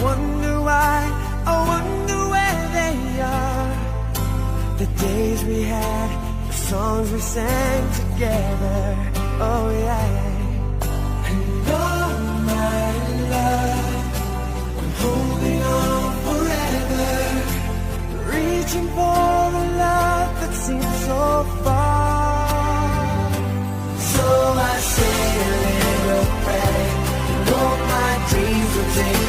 wonder why, I wonder where they are. The days we had, the songs we sang together. Oh yeah. And all my love, I'm holding on forever, reaching for a love that seems so far. So I say a little prayer, and hope my dreams will take